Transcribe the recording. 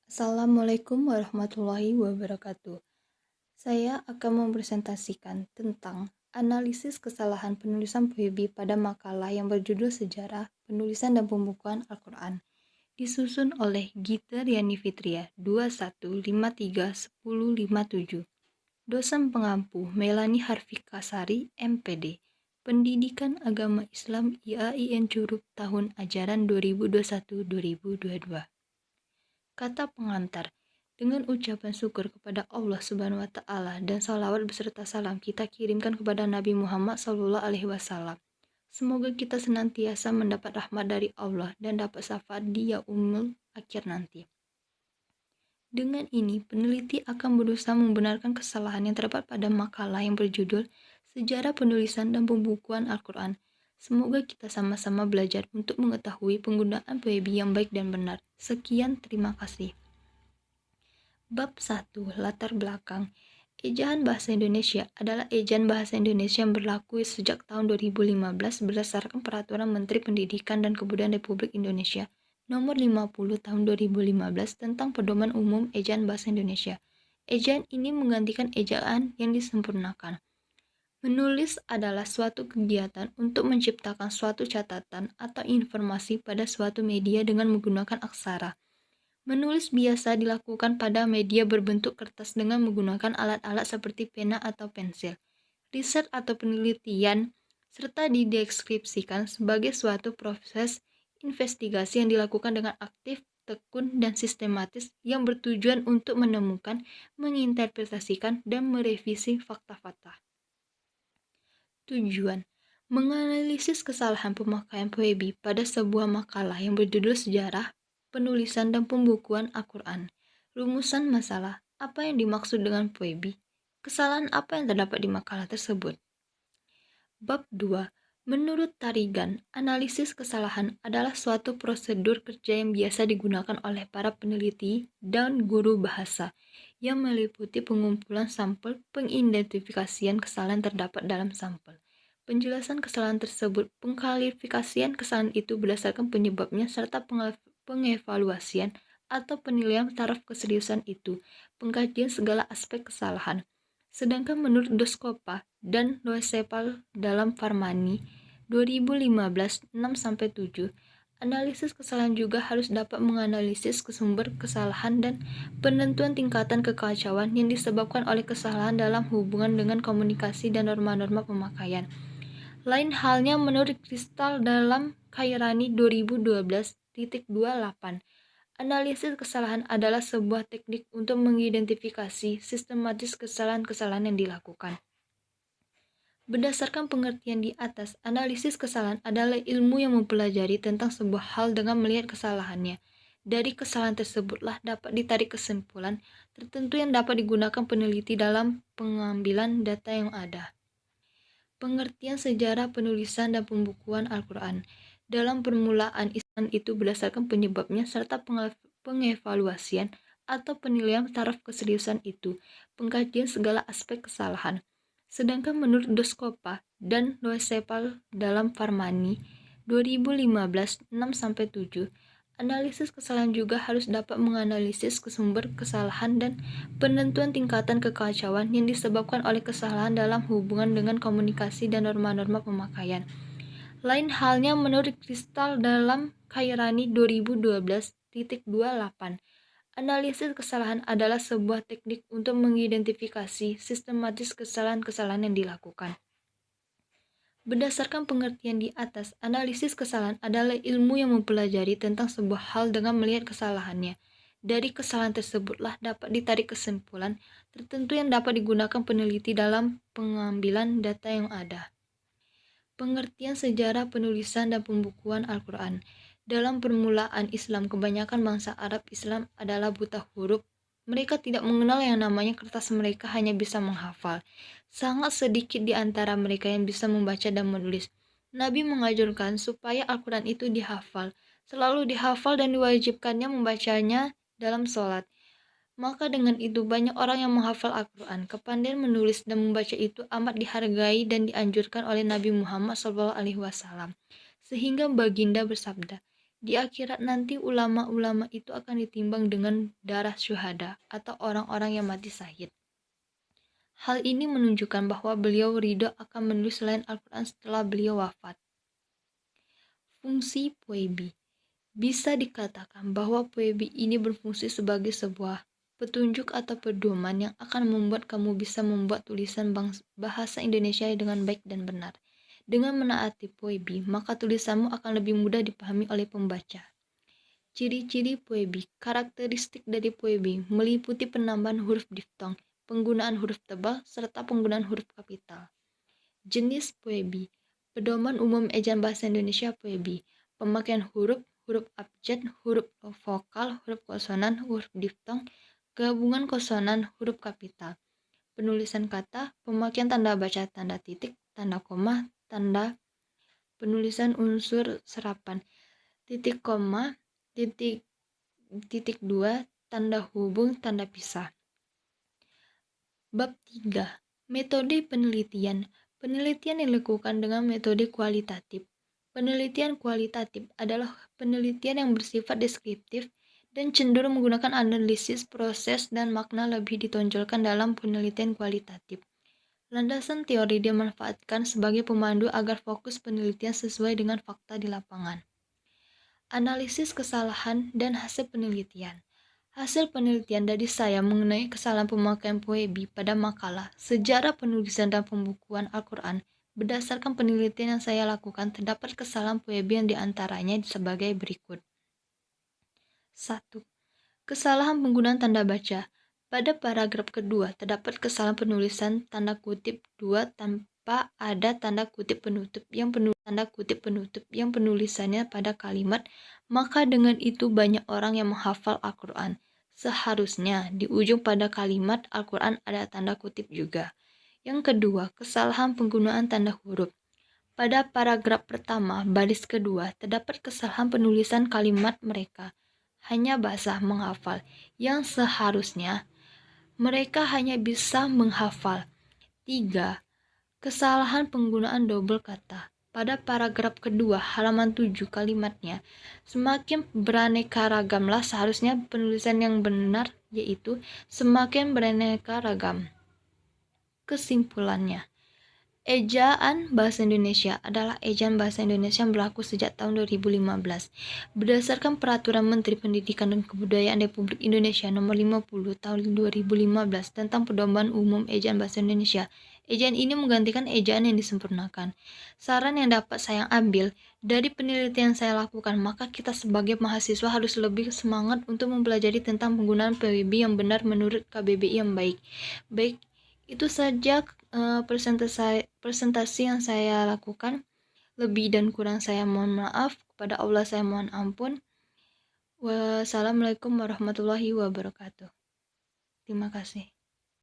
Assalamualaikum warahmatullahi wabarakatuh. Saya akan mempresentasikan tentang analisis kesalahan penulisan Puebi pada makalah yang berjudul Sejarah Penulisan dan Pembukuan Al-Quran, disusun oleh Gita Riani Fitria 21531057. Dosen pengampu Melani Harfikasari, MPD, Pendidikan Agama Islam IAIN Curup tahun ajaran 2021-2022. Kata pengantar, dengan ucapan syukur kepada Allah Subhanahu wa Ta'ala dan salawat beserta salam kita kirimkan kepada Nabi Muhammad SAW. Semoga kita senantiasa mendapat rahmat dari Allah dan dapat syafaat di yaumul akhir nanti. Dengan ini, peneliti akan berusaha membenarkan kesalahan yang terdapat pada makalah yang berjudul Sejarah Penulisan dan Pembukuan Al-Quran. Semoga kita sama-sama belajar untuk mengetahui penggunaan Puebi yang baik dan benar. Sekian, terima kasih. Bab 1. Latar belakang. Ejaan Bahasa Indonesia adalah ejaan bahasa Indonesia yang berlaku sejak tahun 2015 berdasarkan Peraturan Menteri Pendidikan dan Kebudayaan Republik Indonesia Nomor 50 Tahun 2015 tentang Pedoman Umum Ejaan Bahasa Indonesia. Ejaan ini menggantikan ejaan yang disempurnakan. Menulis adalah suatu kegiatan untuk menciptakan suatu catatan atau informasi pada suatu media dengan menggunakan aksara. Menulis biasa dilakukan pada media berbentuk kertas dengan menggunakan alat-alat seperti pena atau pensil. Riset atau penelitian serta dideskripsikan sebagai suatu proses investigasi yang dilakukan dengan aktif, tekun, dan sistematis yang bertujuan untuk menemukan, menginterpretasikan, dan merevisi fakta-fakta. Tujuan menganalisis kesalahan pemakaian Puebi pada sebuah makalah yang berjudul Sejarah Penulisan dan Pembukuan Al-Quran. Rumusan masalah, apa yang dimaksud dengan Puebi? Kesalahan apa yang terdapat di makalah tersebut? Bab 2. Menurut Tarigan, analisis kesalahan adalah suatu prosedur kerja yang biasa digunakan oleh para peneliti dan guru bahasa yang meliputi pengumpulan sampel, pengidentifikasian kesalahan terdapat dalam sampel, penjelasan kesalahan tersebut, pengklarifikasian kesalahan itu berdasarkan penyebabnya, serta pengevaluasian atau penilaian taraf keseriusan itu, pengkajian segala aspek kesalahan. Sedangkan menurut Doskopa dan Loesepal dalam Farmani 2015 6-7, analisis kesalahan juga harus dapat menganalisis sumber kesalahan dan penentuan tingkatan kekacauan yang disebabkan oleh kesalahan dalam hubungan dengan komunikasi dan norma-norma pemakaian. Lain halnya menurut Kristal dalam Khairani 2012.28, analisis kesalahan adalah sebuah teknik untuk mengidentifikasi sistematis kesalahan-kesalahan yang dilakukan. Berdasarkan pengertian di atas, analisis kesalahan adalah ilmu yang mempelajari tentang sebuah hal dengan melihat kesalahannya. Dari kesalahan tersebutlah dapat ditarik kesimpulan tertentu yang dapat digunakan peneliti dalam pengambilan data yang ada. Pengertian sejarah penulisan dan pembukuan Al-Quran. Dalam permulaan Islam itu berdasarkan penyebabnya serta pengevaluasian atau penilaian taraf keseriusan itu, pengkajian segala aspek kesalahan. Sedangkan menurut Doskopa dan Loesepal dalam Farmani 2015 6-7, analisis kesalahan juga harus dapat menganalisis sumber kesalahan dan penentuan tingkatan kekacauan yang disebabkan oleh kesalahan dalam hubungan dengan komunikasi dan norma-norma pemakaian. Lain halnya menurut Kristal dalam Khairani 2012.28, analisis kesalahan adalah sebuah teknik untuk mengidentifikasi sistematis kesalahan-kesalahan yang dilakukan. Berdasarkan pengertian di atas, analisis kesalahan adalah ilmu yang mempelajari tentang sebuah hal dengan melihat kesalahannya. Dari kesalahan tersebutlah dapat ditarik kesimpulan tertentu yang dapat digunakan peneliti dalam pengambilan data yang ada. Pengertian sejarah penulisan dan pembukuan Al-Quran. Dalam permulaan Islam, kebanyakan bangsa Arab Islam adalah buta huruf. Mereka tidak mengenal yang namanya kertas, mereka hanya bisa menghafal. Sangat sedikit di antara mereka yang bisa membaca dan menulis. Nabi mengajarkan supaya Al-Quran itu dihafal, selalu dihafal dan diwajibkannya membacanya dalam sholat. Maka dengan itu banyak orang yang menghafal Al-Quran. Kepandaian menulis dan membaca itu amat dihargai dan dianjurkan oleh Nabi Muhammad SAW. Sehingga baginda bersabda, Di akhirat nanti ulama-ulama itu akan ditimbang dengan darah syuhada atau orang-orang yang mati syahid. Hal ini menunjukkan bahwa beliau ridho akan menulis selain Al-Quran setelah beliau wafat. Fungsi Puebi. Bisa dikatakan bahwa Puebi ini berfungsi sebagai sebuah petunjuk atau pedoman yang akan membuat kamu bisa membuat tulisan bahasa Indonesia dengan baik dan benar. Dengan menaati Puebi, maka tulisanmu akan lebih mudah dipahami oleh pembaca. Ciri-ciri Puebi. Karakteristik dari Puebi meliputi penambahan huruf diftong, penggunaan huruf tebal, serta penggunaan huruf kapital. Jenis Puebi. Pedoman umum ejaan bahasa Indonesia Puebi. Pemakaian huruf, huruf abjad, huruf vokal, huruf konsonan, huruf diftong, gabungan konsonan, huruf kapital. Penulisan kata, pemakaian tanda baca, tanda titik, tanda koma, tanda penulisan unsur serapan, titik koma, titik dua, tanda hubung, tanda pisah. Bab 3. Metode penelitian. Penelitian dilakukan dengan metode kualitatif. Penelitian kualitatif adalah penelitian yang bersifat deskriptif dan cenderung menggunakan analisis, proses, dan makna lebih ditonjolkan dalam penelitian kualitatif. Landasan teori dimanfaatkan sebagai pemandu agar fokus penelitian sesuai dengan fakta di lapangan. Analisis kesalahan dan hasil penelitian. Hasil penelitian dari saya mengenai kesalahan pemakaian Puebi pada makalah Sejarah Penulisan dan Pembukuan Al-Quran. Berdasarkan penelitian yang saya lakukan, terdapat kesalahan Puebi yang diantaranya sebagai berikut. 1. Kesalahan penggunaan tanda baca. Pada paragraf kedua, terdapat kesalahan penulisan tanda kutip 2 tanpa ada tanda kutip penutup yang penulisannya pada kalimat, maka dengan itu banyak orang yang menghafal Al-Quran. Seharusnya di ujung pada kalimat Al-Quran ada tanda kutip juga. Yang kedua, kesalahan penggunaan tanda huruf. Pada paragraf pertama, baris kedua, terdapat kesalahan penulisan kalimat mereka hanya basah menghafal, yang seharusnya mereka hanya bisa menghafal. 3. Kesalahan penggunaan double kata. Pada paragraf kedua, halaman 7 kalimatnya, semakin beraneka ragamlah seharusnya penulisan yang benar, yaitu semakin beraneka ragam. Kesimpulannya, ejaan bahasa Indonesia adalah ejaan bahasa Indonesia yang berlaku sejak tahun 2015. Berdasarkan Peraturan Menteri Pendidikan dan Kebudayaan Republik Indonesia Nomor 50 Tahun 2015 tentang Pedoman Umum Ejaan Bahasa Indonesia, ejaan ini menggantikan ejaan yang disempurnakan. Saran yang dapat saya ambil dari penelitian saya lakukan, maka kita sebagai mahasiswa harus lebih semangat untuk mempelajari tentang penggunaan PWB yang benar menurut KBBI yang baik. Baik, itu saja presentasi yang saya lakukan. Lebih dan kurang saya mohon maaf. Kepada Allah saya mohon ampun. Wassalamualaikum warahmatullahi wabarakatuh. Terima kasih.